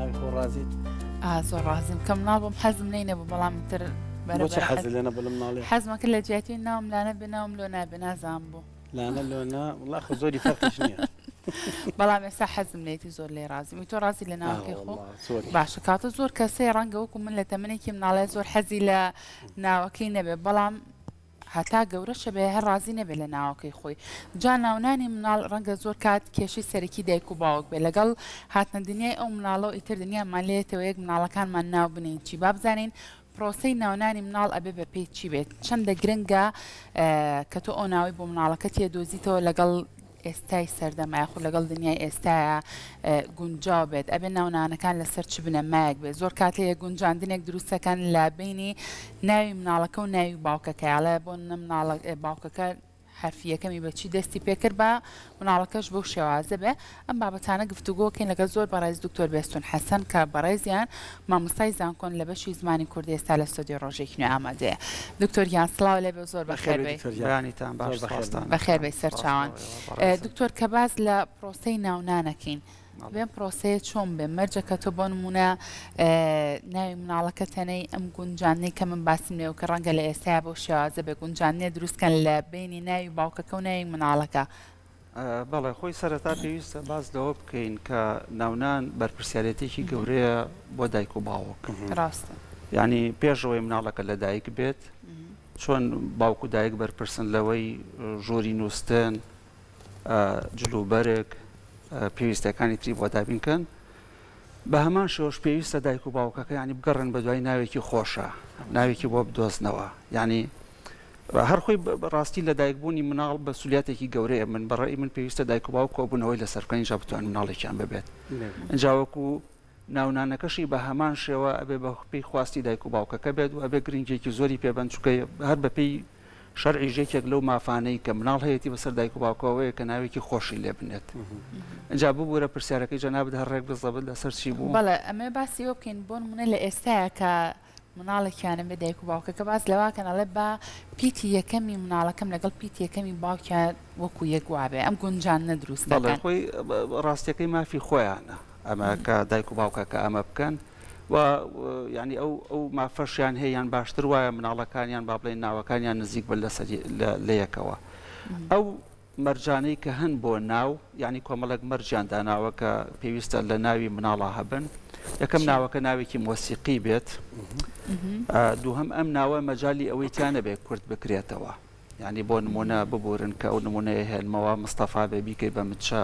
ناوی خۆ ڕازیت زۆر ڕازیم کەم ناڵ بۆم حەزم نینە بۆ بەڵام تر بۆچی حەزی لێ نەبە لەم ناڵێ حەزمەکە لە جیاتی ناوم لانە بناوم لۆ نابێ نازانم بۆ لانە لۆنا وڵا خۆ زۆری فەرقیش نییە بەڵام ئێستا حەزم لێتی زۆر لێ ڕازیم تۆ ڕازی لە ناوکەی خۆ زۆری باشە کاتە زۆر کەسەی ڕەنگە وەکو من لە تەمەنێکی مناڵێ زۆر حەزی لە ناوەکەی نەبێ بەڵام هەتا گەورەشە بێ هەر ڕازی نەبێ لە ناوەکەی خۆی جا ناونانی مناڵ ڕەنگە زۆر کات کێشی سەرەکی دایک و باوک بێ لەگەڵ هاتنە دنیای ئەو مناڵە و ئیتر دنیامان لێتەوە یەک مناڵەکانمان ناو بنین چی با بزانین پرۆسەی ناونانی مناڵ ئەبێ بە پێی چی بێت چەندە گرنگە کە تۆ ئەو ناوی بۆ مناڵەکە تێدۆزیتەوە لەگەڵ ئێستای سەردەمای خۆ لەگەڵ دنیای ئێستاە گونجاو بێت ئەبێ ناونانەکان لەسەر چ بنەمایەک بێت زۆر کاتەیە گونجاندنێک دروستەکەن لە بینی ناوی مناڵەکە و ناوی باوکەکەیاڵە بۆ مناڵ باوکەکە حرفیەکەمی بەچی دەستی پێکرد بە مناڵەکەش بەو شێوازە بێ ئەم بابەتانە گفتوگۆکەین لەگە زۆر بەڕێز دکتۆر بێستون حەسەن کە بەڕێزیان مامۆستای زانکۆن لە بەشی زمانی کوردی ئێستا لە ستۆدیۆ ڕۆژێکی نوێ ئامادەیە دکتۆریان سڵاو لێ بێ زۆر بەخێربێ بەخێر بێ سەرچاوان دکتۆر کە باز لە پرۆسەی ناونانەکەین بێن پرۆسەیە چۆن بێ مەرجەکە تۆ بۆ نمونە ناوی مناڵەکە تەنەی ئەم گونجانەی کە من باسیم لێ و کە ڕەنگە لە ئێستایا بۆ شێوازە بێ گونجانێ دروستکەن لە بینی ناوی باوکەکە و ناوی مناڵەکە بەڵێ خۆی سەرەتا پێویستە باز لەوە بکەین کە ناونان بەرپرسیارەتێکی گەورەیە بۆ دایک و باوک ڕاستە ینی پێشەوەی مناڵەکە لە دایک بێت چۆن باوک و دایک بەرپرسن لەوەی ژووری نووسن جلوبەرێک پێویستەکانی تری بۆ دابینکەن بە هەمان شێوەش پێویستە دایک و باوکەکە ینی بگەڕن بە دوای ناوێکی خۆشە ناوێکی بۆ بدۆزنەوە ینی هەر خۆی ڕاستی لە دایکبوونی مناڵ بە سولیاتێکی گەورەیە من بەڕێی من پێویستە دایک و باوک کۆبوونەوەی لە سەرکەنی جا بتوان مناڵێکیان ببێت ئەنجاوەکو ناونانەکەشی بە هەمان شێوە ئەبێ بە پێی خواستی دایک و باوکەکە بێت و ئەبێ گرنگێکی زۆری پێبەن چکە هەر بە پێی شەرعی ژێکێک لەو مافانەی کە مناڵ هەیەی بەسەر دایک و باوکەوەیە کە ناوێکی خۆشی لێ بنێت ئەجا ببوورە پرسیارەکەی جەنابەت هەر ڕێک بزەبت لەسەر چی بوو بەڵێ ئەمە باسی ئەوە بکەین بۆ نمونە لە ئێستاە کە مناڵێکیانە بێ دایک و باوکەکە باز لەواکەنەڵێ بە پیتی یەکەمی مناڵەکەم لەگەڵ پیتی یەکەمی باوکیان وەکو یەک وابێ ئەم گونجان نەدروستەکەن خۆی ڕاستیەکەی مافی خۆیانە ئەمە کە دایک و باوکەکە ئەمە بکەن و ینی ئەو مافەشیان هەیەیان باشتر وایە مناڵەکانیان با بڵێن ناوەکانیان نزیک بە لە یەکەوە ئەو مەرجانەی کە هەن بۆ ناو ینی کۆمەڵک مەرجیان داناوە کە پێویستە لە ناوی مناڵە هەبن یەکەم ناوەکە ناوێکی مۆسیقی بێت دووهەم ئەم ناوە مەجای ئەوەی تیانە بێ کورد بکرێتەوە ینی بۆ نمونە ببورن کە ئەو نمونەیە هێنمەوە مستەفا بێ بیکەی بە مچە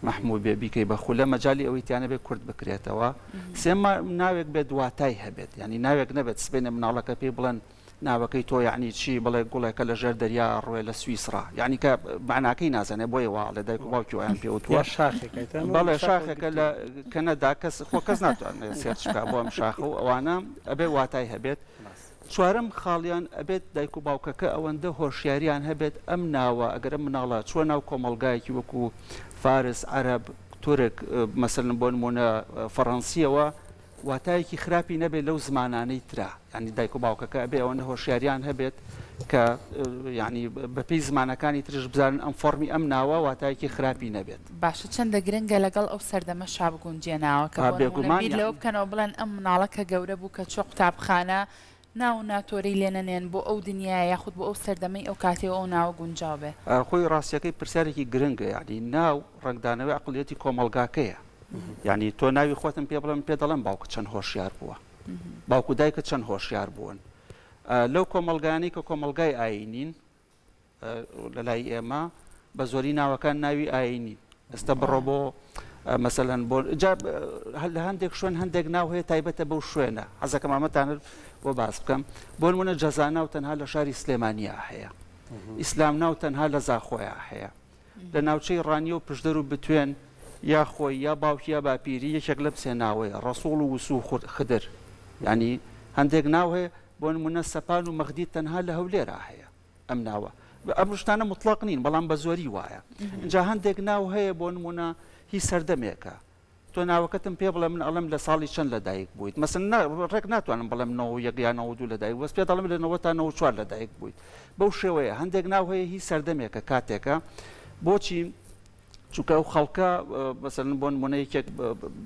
محموود بێ بیکەی بە خولە مەجای ئەوەی تیانە بێ کورد بکرێتەوە سێم ناوێک بێت دواتای هەبێت ینی ناوێک نەبێت سبێنە مناڵەکە پێی بڵێن ناوەکەی تۆ یعنی چی بڵێ گوڵێکە لە ژێر دەریا ڕوێ لە سویسرا یعنی کە معناکەی نازانێ بۆی وا لە دایک و باوکی ویان پێوتوە بەڵێ شاخێکە لە کەنەدا کەس خۆ کەس ناتوانێت سێرچکا بۆ ئەم شاخە و ئەوانە ئەبێ واتای هەبێت چوارم خاڵیان ئەبێت دایک و باوکەکە ئەوەندە هۆشیاریان هەبێت ئەم ناوە ئەگەر مناڵە چوە ناو کۆمەلگایەکی وەکو فارس عەرەب تورک مەسەلەن بۆ نمونە فەڕەنسیەوە واتایەکی خراپی نەبێت لەو زمانانەی ترا ینی دایک و باوکەکە ئەبێ ئەوەندە هۆشیاریان هەبێت کە ینی بەپێی زمانەکانی ترش بزانن ئەم فۆرمی ئەم ناوە واتایەکی خراپی نەبێت باشە چەندە گرنگە لەگەڵ ئەو سەردەمە شابگونجێناوە کە بیر لەوە بکەنەوە بڵێن ئەم مناڵەکە گەورە بوو کە چۆ قوتابخانە ناو ناتۆری لێنەنێن بۆ ئەو دنیای یاخود بۆ ئەو سەردەمەی ئەو کاتێەوە ئەو ناوە گونجاو بێ خۆی ڕاستیەکەی پرسیارێکی گرنگە یعنی ناو ڕنگدانەوەی عقڵیەتی کۆمەلگاکەیە یعنی تۆ ناوی خۆتم پێ بڵێم پێ دەڵێم باوکە چەند هۆشیار بووە باوکو دایکە چەند هۆشیار بوون لەو کۆمەلگانی کە کۆمەلگای ئاینین لە لای ئێمە بە زۆری ناوەکان ناوی ئاینی ئێستا بڕۆ بۆ مەسەلەن بۆ لە هەندێک شوێن هەندێک ناو هەیە تایبەتە بەو شوێنە حەزەکەم ئەمەتانت بۆ باس بکەم بۆ نمونە جەزاناو تەنها لە شاری سلێمانیا هەیە ئیسلام ناو تەنها لە زاخۆیە هەیە لە ناوچەی ڕانیە و پشدەر و بتوێن یا خۆی یا باوکی یا باپیری یەکێک لە بسێناوەیە ڕەسوڵ و وسوو خدر ینی هەندێک ناو هەیە بۆ نمونە سەپان و مەخدی تەنها لە هەولێرە هەیە ئەم ناوە ئەم شتانە مطلق نین بەڵام بە زۆری وایە اینجا هەندێک ناو هەیە بۆ نمونە هی سەردەمێکە تۆ ناوەکەتم پێ بڵێ من ئەڵم لە ساڵی چەند لە دایک بوویت مەسن ڕێک ناتوانم بڵێم 91 یا 92 لە دایک وەس پێ دەڵم لە 90 تا 94 لە دایک بوویت بەو شێوەیە هەندێک ناو هەیە هی سەردەمێکە کاتێکە بۆچی چونکە ئەو خەڵکە مەسەڵەن بۆ نمونەیەکێک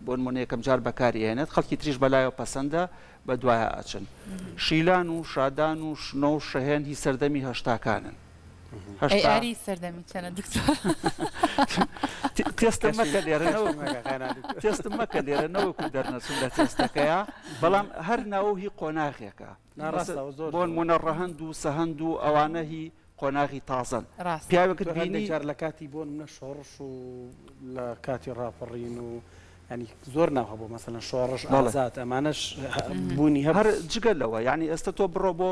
بۆ نمونەیەکەم جار بەکاری هێنێت خەڵکی تریش بەلایەوە پەسەندە بە دوایە ئەچن شیلان و شادان و شنە و شەهێن هی سەردەمی هەشتاکانن ئەیاری سەردەمی چەنە دکتۆر تێستم مەکە لێرەنەوە تێستم مەکە لێرەنەوەکو دەرنەچون لە تێستەکەیە بەڵام هەر ناو هی قۆناغێکە بۆ نمونە ڕەهەند و سەهەند و ئەوانە هی قۆناغی تازن پیاوێکت بینی جار لە کاتی بۆ منە شۆڕش و لە کاتی ڕاپەڕین و ینی زۆر ناوە بۆ مەسەلەن شۆڕش ئازات ئەمانەش بوونی هەر جگەلەوە ینی ئێستا تۆ بڕۆ بۆ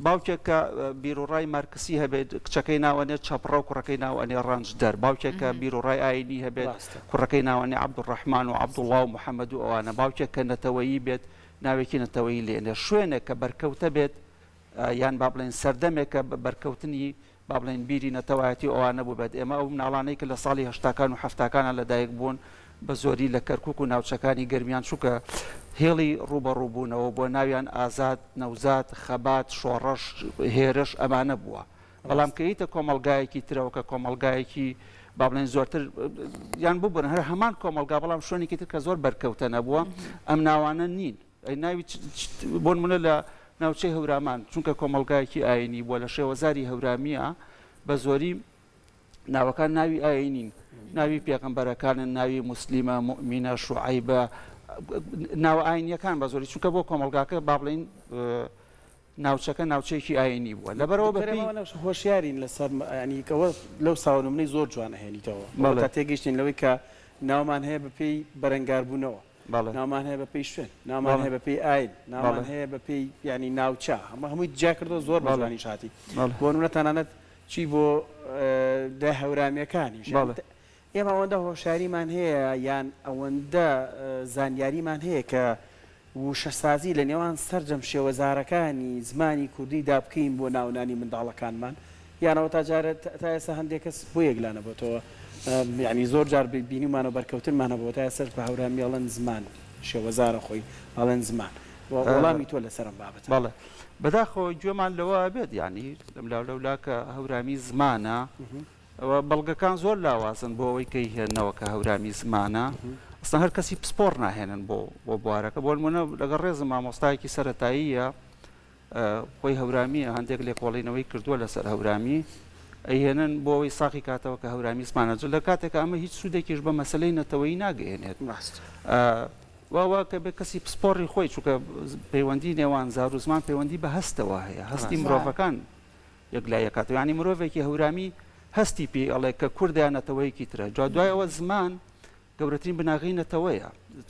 باوکێکە بیرروڕای مارکسی هەبێت کچەکەی ناوانێت چاپڕە و کوڕەکەی ناوانێ ڕنج دەر باوکێکە بیرروڕای ئاینی هەبێت کوڕەکەی ناوانێ عەبدوڕەحمان و عەبدوڵڵا و محەممەد و ئەوانە باوکێکە نەتەوەیی بێت ناوێکی نەتەوەیی لێنێ شوێنێک کە بەرکەوتە بێت یان با بڵێن سەردەمێکە بەرکەوتنی با بڵێن بیری نەتەوایەتی ئەوانە بوو بێت ئێمە ئەو مناڵانەی کە لە ساڵی هەشتاکان و هەفتاکانە لەدایک بوون بە زۆری لە کەرکک و ناوچەکانی گەرمیان چووکە هێڵی ڕوبەڕووبوونەوە بۆ ناویان ئازاد نەوزات خەبات شۆڕەش هێرش ئەمانە بووە بەڵام کەیتە کۆمەلگایەکی ترەوە کە کۆمەلگایەکی با بڵێن زۆرتر یان ببن هەر هەمان کۆمەلگا بەڵام شوێنێکی تر کە زۆر بەرکەوتە نەبووە ئەم ناوانە نین ناوی بۆ نمونە لە ناوچەی هەورامان چونکە کۆمەلگایەکی ئاینی بووە لە شێوەزاری هەورامیە بە زۆری ناوەکان ناوی ئاینین ناوی پێغەمبەرەکانن ناوی موسلیمە موئمینە شوعەیبە ناو ئاینیەکان بە زۆری چونکە بۆ کۆمەلگاکە با بڵێن ناوچەکە ناوچەیەکی ئاینی بووە لەبەرەوە هۆشیارین لەسەر ینیکەوە لەو ساوەنمونەی زۆر جوانە هێنیتەوە تا تێگەیشتین لەوەی کە ناومان هەیە بەپێی بەرەنگاربوونەوە ناومان هەیە بەپێی شوێن ناومان هەیە بەپێی ئاین ناومان هەیە بەپێی ینی ناوچە هەمووی جا کردو زۆر بەڵانی شاتی بۆ نمونە تەنانەت چی بۆ دای هەورامیەکانی ئێمە ئەوەندە هۆشیاریمان هەیە یان ئەوەندە زانیاریمان هەیە کە وشەسازی لە نێوان سەرجەم شێوەزارەکانی زمانی کوردی دابکەین بۆ ناونانی منداڵەکانمان یانەوە تا جارە تا ئێستا هەندێک کەس بۆ یەکلانە بۆتەوە ینی زۆر جار بینیمانە بەرکەوتنمانە بۆ تا ئێستا بە هەورامی ئەڵەن زمان شێوەزارە خۆی ئەڵەن زمان وەڵامی تۆ لەسەرم بابەت بەڵێ بەداخەوە گوێمان لەوە بێت ینی لەم لەولا کە هەورامی زمانە ئەوە بەڵگەکان زۆر لاوازن بۆ ئەوەی کەی هێنەوە کە هەورامی زمانە ئەستا هەر کەسی پسپۆر ناهێنن بۆ بوارەکە بۆ نمونە لەگەڵ ڕێزم مامۆستایەکی سەرەتاییە خۆی هەورامیە هەندێک لێکۆڵینەوەی کردووە لەسەر هەورامی ئەیهێنن بۆ ئەوەی ساقی کاتەوە کە هەورامی زمانە لە کاتێکە ئەمە هیچ سوودێکیش بە مەسلەی نەتەوەیی ناگەێنێت واوا کە بێ کەسی پسپۆڕی خۆی چووکە پەیوەندی نێوان زار و زمان پەیوەندی بە هەستەوە هەیە هەستی مرۆڤەکان یەکلایەکاتەوە ینی مرۆڤێکی هەورامی هەستی پێی ئەڵێ کە کوردیانەتەوەیەکی ترە جا دوایەوە زمان گەورەترین بناغی نەتەوەیە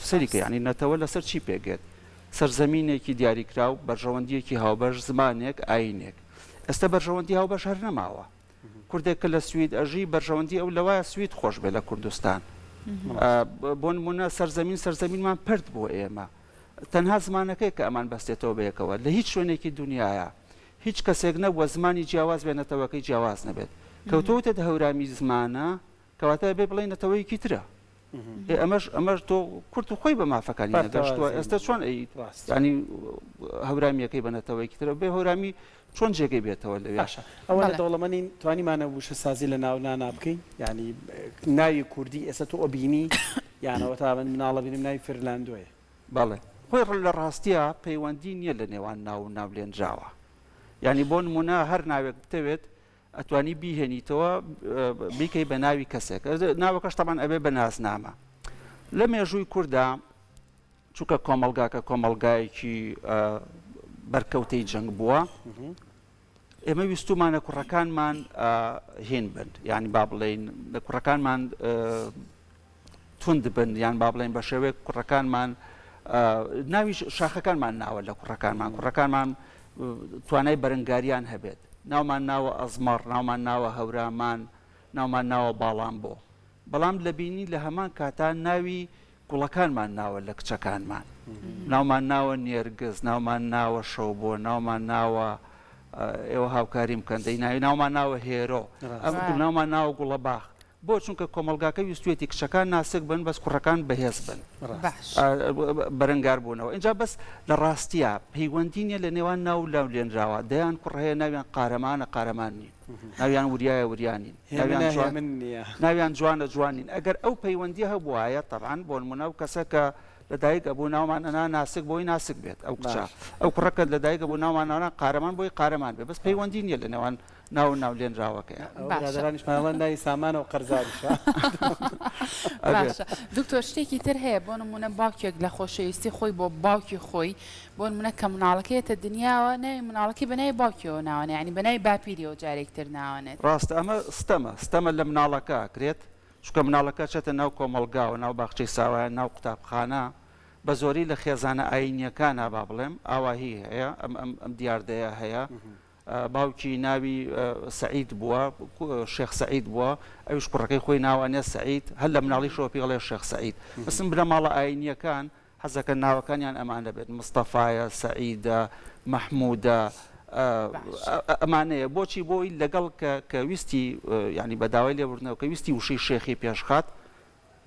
سەریکە ینی نەتەوە لەسەر چی پێگێت سەرزەمینێکی دیاریکراو بەرژەوەندیەکی هاوبەش زمانێک ئاینێک ئێستا بەرژەوەندی هاوبەش هەر نەماوە کوردێک کە لە سوید ئەژی بەرژەوەندی ئەو لەوایە سوید خۆش بێ لە کوردستان بۆ نمونە سەرزەمینمان پرد بۆ ئێمە تەنها زمانەکەی کە ئەمان بەستێتەوە بەیەکەوە لە هیچ شوێنێکی دنیاە هیچ کەسێک نەبووە زمانی جیاواز بێنێتەوەکەی جیاواز نەبێت کەوتەوتە هەورامی زمانە کەواتە بێ بڵێ نەتەوەیەکی ترە ئەمەش تۆ کورت و خۆی بە مافەکانی نەگەشتووە ئێستا چۆن ینی هەورامیەکەی بەنەتەوەیەکی ترە بێ هەورامی چۆن جێگەی بێتەوە لە وێشە ئەوە لە دەوڵەمەنین توانیمانە وشە سازی لە ناونا بکەین ینی ناوی کوردی ئێستا تۆ ئۆبینی یانەوە تا من مناڵە بینم ناوی فرلاندۆیە بەڵێ خۆی لە ڕاستیە پەیوەندی نییە لە نێوان ناو و ناولێنراوە ینی بۆ نمونە هەر ناوێک بتەوێت ئەتوانی بیهێنیتەوە بیکەی بە ناوی کەسێک ناوەکەش تەمان ئەبێ بە نازنامە لە مێژووی کووردا چووکە کۆمەلگاکە کۆمەلگایەکی بەرکەوتەی جەنگ بووە ئێمە ویستومانە کوڕەکانمان هێن بن یعنی با بڵێن لە کوڕەکانمان تند بن یان با بڵێن بە شێوەیە کوڕەکانمان ناوی شاخەکانمان ناوە لە کوڕەکانمان توانای بەرەنگاریان هەبێت ناومان ناوە ئەزمەڕ ناومان ناوە هەورامان ناومان ناوە باڵام بۆ بەڵام لە بینی لە هەمان کاتان ناوی گوڵەکانمان ناوە لە کچەکانمان ناومان ناوە نێرگز ناومان ناوە شەو بۆ ناومان ناوە ئێوە هاوکاریم کەندەی ناوی ناومان ناوە هێرۆ ئەم ناومان ناوە گوڵەباخ بۆ چونکە کۆمەلگاکە ویستوێتی کچەکان ناسک بن بەس کوڕەکان بەهێز بن بەرەنگار بوونەوە اینجا بەس لە ڕاستیە پەیوەندی نیە لە نێوان ناو لاو لێنراوە دەیان کوڕهەیە ناویان قارەمانە قارەمان نین ناویان وریایە وریانین ناویان جوانە جوانین ئەگەر ئەو پەیوەندی هەبوایە تەبعاً بۆ نمونە و کەسە کە لەدایک ئەبوو ناومان ئەنا ناسک بۆی ناسک بێت ئەو کچە ئەو کوڕەکە لەدایک ئەبوو ناوانانە قارەمان بۆی قارەمان بێت بەس پەیوەندی نیە لە نێوان ناو لێنراوەکەیە برادرانیشمان لای سامانە و قەرزاریشە دکتۆر شتێکی تر هەیە بۆ نمونە باوکێک لە خۆشەویستی خۆی بۆ باوکی خۆی بۆ نمونە کە مناڵەکەیەتە دنیاوە ناوی مناڵەکەی بەنای باوکیەوە ناوانێ ینی بەنای باپیریەوە جارێکتر ناوانێت ڕاستە ئەمە ستەمە لە مناڵەکە کرێت چونکە مناڵەکە چێتە ناو کۆمەلگاوە ناو باخچەی ساوایە ناو قوتابخانە بە زۆری لە خێزانە ئاینیەکانە با بڵێم ئاواهی هەیە ئەم دیاردەیە هەیە باوکی ناوی سعید بووە شێخ سعید بووە ئەوش کوڕەکەی خۆی ناوانێ سعید هەر لە مناڵی شۆپی غڵێ شێخ سعید بەسم برە ماڵە ئاینیەکان حەزەکە ناوەکانیان ئەمانە بێت مستەفایە سعیدە مەحموودە ئەمانەیە بۆچی بۆی لەگەڵ کە ویستی ینی بەداوای لێبوردنەوە کە ویستی وشەی شێخی پێشخات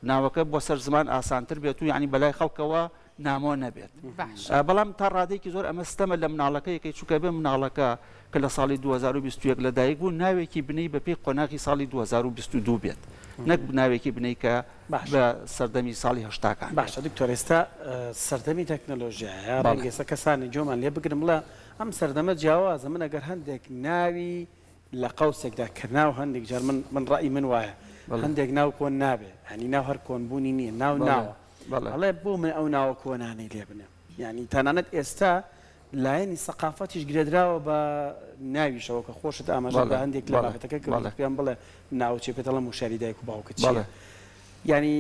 ناوەکە بۆ سەر زمان ئاسانتر بێت و ینی بەلای خەڵکەوە نامۆ نەبێت بەڵام تا ڕادێکی زۆر ئەمە ستەمە لە مناڵەکەیەکەی چووکە بێ مناڵەکە کە لە ساڵی 2021 لەدایک بوو ناوێکی بنەی بەپێی قۆناغی ساڵی 2022 بێت نەک ناوێکی بنەی کە بە سەردەمی ساڵی هەشتاکان باشە دکتۆر ئێستا سەردەمی تەکنۆلۆژیایە ڕەنگە کەسانی جۆمان لێ بگرم لە ئەم سەردەمە جیاوازە من ئەگەر هەندێک ناوی لە قەوسێکدا کە ناو هەندێک جار من ڕای من وایە هەندێک ناو کۆن نابێ هەنی ناو هەر کۆنبوونی نییە ناوە بەڵێ بۆ من ئەو ناوە کۆنانەی لێ بنێ ینی تەنانەت ئێستا لایەنی سەقافەتیش گرێدراوە بە ناویشەوە کە خۆشت ئاماژە بە هەندێک لە باخەتەکە کە پێیان بڵێ ناوچێ پێتەڵە موشاری دایک و باوکت چییە ینی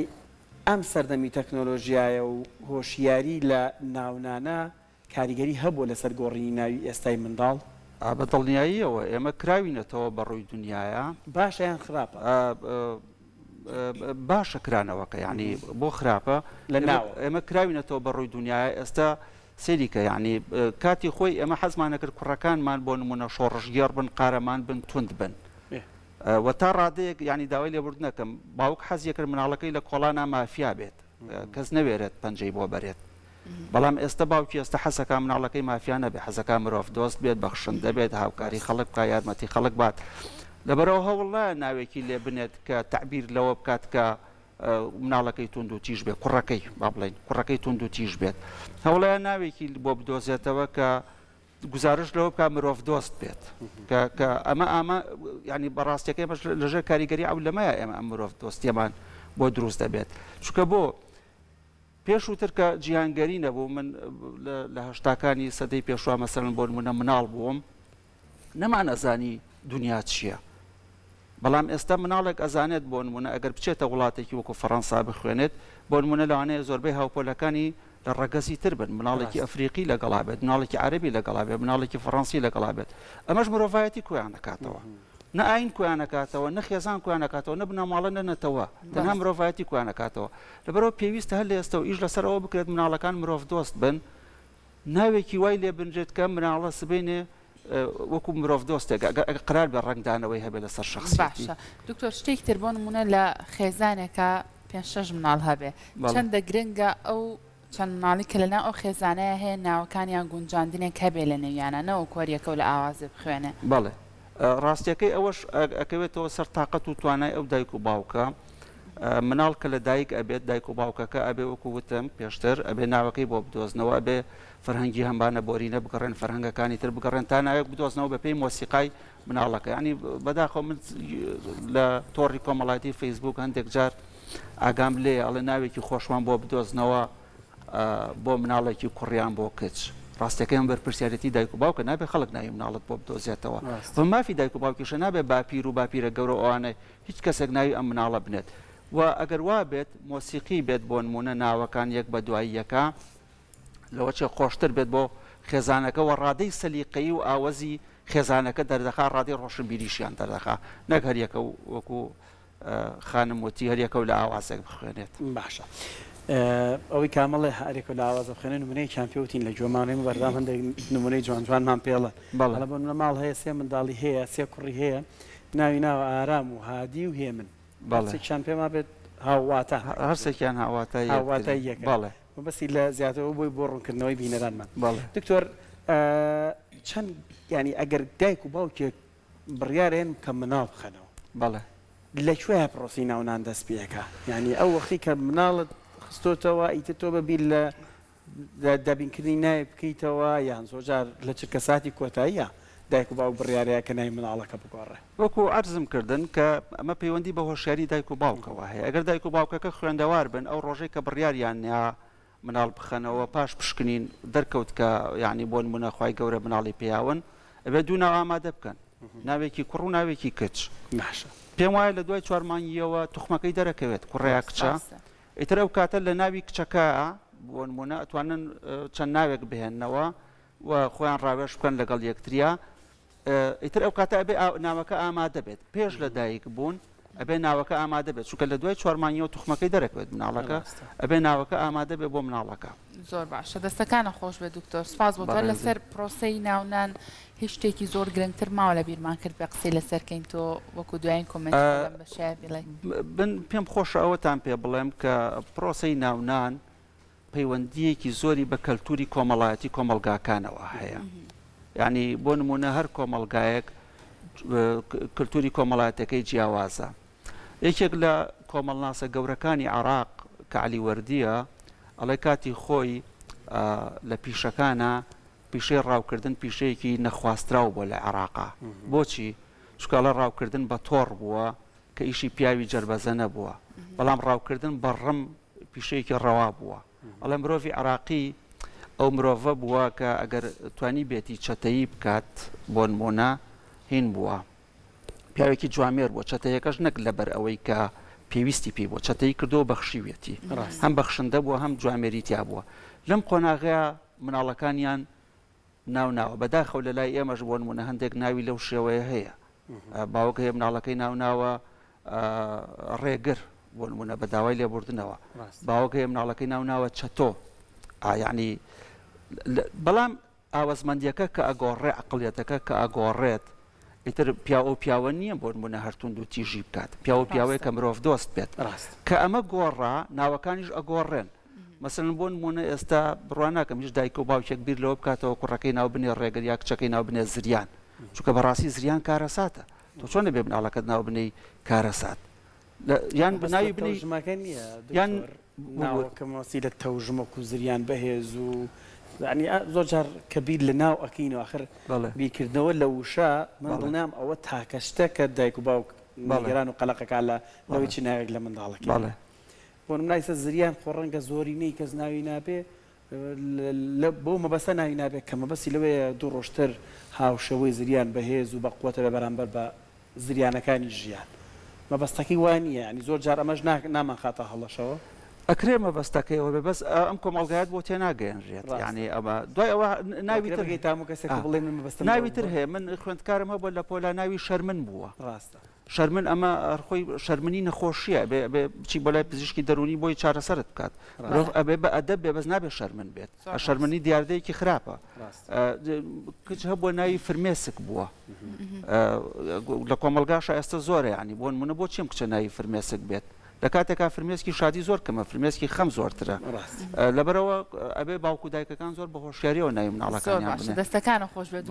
ئەم سەردەمی تەکنۆلۆژیایە و هۆشیاری لە ناونانە کاریگەری هەبووە لەسەر گۆڕینی ناوی ئێستای منداڵ بە دڵنیاییەوە ئێمە کراوینەتەوە بە ڕووی دنیاە باشە یان خراپە باشە کرانەوەکە ینی بۆ خراپە لە ناو ئێمە کراوینەتەوە بە ڕووی دنیاە ئێستا سێریکە یعنی کاتی خۆی ئەمە حەزمانە کرد کوڕەکانمان بۆ نمونە شۆڕژگێڕ بن قارەمان بن تند بن و تا ڕادەیەک ینی داوای لێبوردنەکەم باوک حەزیە کرد مناڵەکەی لە کۆڵانە مافیا بێت کەس نەوێرێت پەنجەی بۆ بەرێت بەڵام ئێستا باوکی ئێستا حەزەکە مناڵەکەی مافیا نەبێت حەزەکە مرۆڤ دۆست بێت بەخشندە بێت هاوکاری خەڵک بکە یارمەتی خەڵک بات لەبەرەوە هەوڵە ناوێکی لێ بنێت کە تعبیر لەوە بکات کە مناڵەکەی تونند و تیژ بێت کوڕەکەی با بڵین کوڕەکەی تونند و تیژ بێت هەوڵەیە ناوێکی بۆ بدۆزێتەوە کە گزارش لەوە بکە مرۆڤ دۆست بێت کە ئەمە ینی بەڕاستیەکەی بەش لەژێر کاریگەری ئەو لەمەیە ئێمە ئەم مرۆڤ دۆستیەمان بۆ دروست دەبێت چونکە بۆ پێشووتر کە جیهانگەری نەبوو من لە هەشتاکانی سەدەی پێشوا مەسەرن بۆ نمونە مناڵ بووم نەمانەزانی دنیا چییە بەڵام ئێستا مناڵێک ئەزانێت بۆ نمونە ئەگەر بچێتە وڵاتێکی وەکو فەڕەنسا بخوێنێت بۆ نمونە لەوانەیە زۆربەی هاوپۆلەکانی لە ڕەگەزی تر بن مناڵێکی ئەفریقی لەگەڵا بێت مناڵێکی عەرەبی لەگەڵا بێت مناڵێکی فەڕەنسی لەگەڵا بێت ئەمەش مرۆڤایەتی کۆیان نەکاتەوە نە ئاین کۆیان نەکاتەوە نە خێزان کۆیان نەکاتەوە نە بنەماڵە نەنەتەوە تەنها مرۆڤایەتی کۆیان نەکاتەوە لەبەرەوە پێویستە هەر لە ئێستا و ئیش لەسەرەوە بکرێت مناڵەکان مرۆڤ دۆست بن ناوێکی وای لێ بنرێت کە مناڵە سبێنێ وەکو مرۆڤ دۆستێک قرار بە ڕنگدانەوەی هەبێت لەسەر شخصیەتی باشە دکتۆر شتێک تر بۆ نمونە لە خێزانێکە 5-6 مناڵ هەبێ چەندە گرنگە ئەو چەند مناڵی کە لەنا ئەو خێزانەیە هەیە ناوەکانیان گونجاندنێک هەبێ لە نێویانە نەوە کۆریەکە و لە ئاوازێ بخوێنێ بەڵێ ڕاستیەکەی ئەوەش ئەکەوێتەوە سەر تااقەت و توانای ئەو دایک و باوکە مناڵ کە لە دایک ئەبێت دایک و باوکەکە ئەبێ وەکو وتم پێشتر ئەبێ ناوەکەی بۆ بدۆزنەوە ئەبێ فەرهەنگی هەمبانە بۆرینە بگەڕێن فەرهەنگەکانی تر بگەڕێن تا ناوێک بدۆزنەوە بە پێی مۆسیقای مناڵەکە ینی بەداخۆ من لە تۆڕی کۆمەڵایەتی فەیسبوک هەندێک جار ئاگام لێ ئەڵێ ناوێکی خۆشمان بۆ بدۆزنەوە بۆ مناڵێکی کوڕیان بۆ کچ ڕاستەکەیان بەرپرسیارەتی دایک و باوکە نابێ خەڵک ناوی مناڵت بۆ بدۆزێتەوە بە مافی دایک و باوکیشە نابێ باپیر و باپیرە گەورە ئەوانە هیچ کەسێک ناوی ئەم مناڵە بنێت و ئەگەر وا بێت مۆسیقی بێت بۆ نمونە ناوەکان یەک بە دوای یەکە لەوە چێ خۆشتر بێت بۆ خێزانەکە و ڕادەی سەلیقەیی و ئاوەزی خێزانەکە دەردەخا ڕادەی ڕۆشنبیریشیان دەردەخا نەک هەریەکە وەکو خانم وتی هەریەکە و لە ئاوازێک بخوێنێت باشە ئەوەی کامەڵێ هەرێکە لە ئاوازە بخوێنێن نمونەی کامپیوتین لە جۆمانەی بەردام هەندێک نمونەی جوان-جوانمان پێڵە بەڵە بۆ منە ماڵ هەیە 3 منداڵی هەیە 3 کوڕی هەیە ناوی ناوە ئارام و هادی و هێمن چیان پێما بێت هاواتە هەرسێکیان هاواتە یەکە بەڵێ بەسی لە زیاترەوە بۆی بۆ ڕوونکردنەوەی بینەرانمان بەڵێ دکتۆر چەند ینی ئەگەر دایک و باوکێک بڕیارێن کە مناڵ بخەنەوە بەڵێ لەکوێ پرۆسی ناونان دەست پێەکە ینی ئەو وەختی کە مناڵت خستۆتەوە ئیتر تۆ بەبییر لە دابینکردنی نایە بکەیتەوە یان زۆرجار لە چرکە ساتی کۆتاییە دایک و باوک بڕیارەیە کە نای مناڵەکە بگۆڕێ وەکو عەرزم کردن کە ئەمە پەیوەندی بە هۆشیاری دایک و باوکەوە هەیە ئەگەر دایک و باوکەکە خوێندەوار بن ئەو ڕۆژەی کە بڕیاریان یا مناڵ بخەنەوە پاش پشکنین دەرکەوت کە یعنی بۆ نمونە خوای گەورە مناڵی پێیاون ئەبێ دوو ناو ئامادە بکەن ناوێکی کوڕ و ناوێکی کچ پێم وایە لە دوای 4 مانگیەوە توخمەکەی دەرەکەوێت کوڕەیە کچە ئیتر ئەو کاتە لە ناوی کچەکە بۆ نمونە ئەتوانن چەند ناوێک بهێننەوە و خۆیان ڕاوێش بکەن لەگەڵ یەکتریا ئیتر ئەو کاتە ئەبێ ناوەکە ئامادە بێت پێش لە دایک بوون ئەبێ ناوەکە ئامادە بێت چونکە لە دوای 4 مانگیەوە توخمەکەی دەرەکەوێت مناڵەکە ئەبێ ناوەکە ئامادە بێت بۆ مناڵەکە زۆر باشە دەستەکانە خۆش بێت دکتۆر سپاس بۆ تۆ لەسەر پرۆسەی ناونان هیچ شتێکی زۆر گرنگتر ماوە لە بیرمان کرد بە قسەی لەسەرکەین تۆ وەکو دوایین کۆمنت بەشای بڵێ پێم خۆشە ئەوەتان پێ بڵێم کە پرۆسەی ناونان پەیوەندیەکی زۆری بە کەلتوری کۆمەڵایەتی کۆمەلگاکانەوە هەیە یعنی بۆ نمونە هەر کۆمەلگایەک کللتوری کۆمەڵایەتەکەی جیاوازە یەکێک لە کۆمەڵناسە گەورەکانی عراق کە علی وەردیە ئەڵێ کاتی خۆی لە پیشەکانە پیشەی ڕاوکردن پیشەیەکی نەخواستراو بۆ لە عێراقا بۆچی چکالە ڕاوکردن بە تۆڕ بووە کە ئیشی پیاوی جەربەزە نەبووە بەڵام ڕاوکردن بە ڕم پیشەیەکی ڕەوا بووە ئەڵێ مرۆڤی عراقی ئەو مرۆڤە بووە کە ئەگەر توانی بێتی چەتەیی بکات بۆ نمونە هین بووە پیاوێکی جوامێر بووە چەتەیەکەش نەک لەبەر ئەوەی کە پێویستی پێی بووە چەتەی کردو بەخشیوێتی هەم بەخشندە بووە هەم جوامێریتیا بووە لەم قۆناغەیە مناڵەکانیان ناوناوە بەداخەو لە لای ئێمەش بۆ نمونە هەندێک ناوی لەو شێوەیە هەیە باوک هەیە مناڵەکەی ناوناوە ڕێگر بۆ نمونە بە داوای لێبوردنەوە باوک هەیە مناڵەکەی ناوناوە چەتۆ ینی بەڵام ئاوەزمەندیەکە کە ئەگۆڕێ عقڵیەتەکە کە ئەگۆڕێت ئیتر پیا و پیاوە نییە بۆ نمونە هەرتوند و تیژی بکات پیا و پیاوەیە کە مرۆڤ دۆست بێت کە ئەمە گۆڕا ناوەکانیش ئەگۆڕێن مەسەڵەن بۆ نمونە ئێستا بڕوان ناکەم هیچ دایک و باوکێک بیر لەوە بکاتەوە کوڕەکەی ناو بنێ ڕێگەر یا کچەکەی ناو بنێ زریان چونکە بەڕاستی زریان کارەساتە تۆ چۆنە بێ مناڵەکەت ناو بنەی کارەسات یان بناوی بنەی ژمەکە نییە یان ناوەکەمەسی لە تەوژمەک و زریان بەهێز و ینی زۆر جار کە بیر لە ناو ئەکەینەوە آخر بیرکردنەوە لە وشە من دڵنیام ئەوە تاکەشتە کە دایک و باوک نێگەران و قەلەقەکە لە لەوەی چ ناوێک لە منداڵەکە بۆ نمونایسە زریان خۆ ڕەنگە زۆری نەی کەس ناوی نابێ بۆ مەبەستە ناوی نابێت کە مەبەستی لەوەیە دوو ڕۆژتر هاوشەوەی زریان بەهێز و بەقوتە بە بەرامبەر بە زریانەکانی ژیان مەبەستەکەی وانە ینی زۆر جار ئەمەش نامان خاتە هەڵەشەوە ئەکرێ مەبەستەکەیەوە بێ بەس ئەم کۆمەڵگایەت بۆ تێناگەێنرێت ینی ئەمە دوای ئەوە ناوی تر تام و کەسێک بڵێ من مەبەستە ناوی تر هەیە من خوێندکارم هەبووە لە پۆلا ناوی شەرمن بووە ڕاستە شەرمن ئەمە خۆی شەرمنی نەخۆشیە بچی بۆ لای پزیشکی دەرونی بۆی چارەسەرت بکات ئەبێ بە ئەدەب بێ بەس نابێت شەرمن بێت شەرمنی دیاردەیەکی خراپە کچ هەبووە ناوی فرمێسک بووە لە کۆمەلگاشە ئێستا زۆرە ینی بۆ نمونە بۆ چیم کچە ناوی فرمێسک بێت لە کاتێکا فرمێسکی شادی زۆر کەمە فرمێسکی خەم زۆرترە لەبەرەوە ئەبێ باوکو دایکەکان زۆر بە هۆشیاریەوە ناوی مناڵەکانیان بنێ دەستەکانە خۆش بێت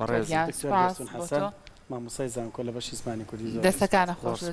مامۆسای زانکۆ لە بەشی زمانی کوردی دەستەکانە خۆش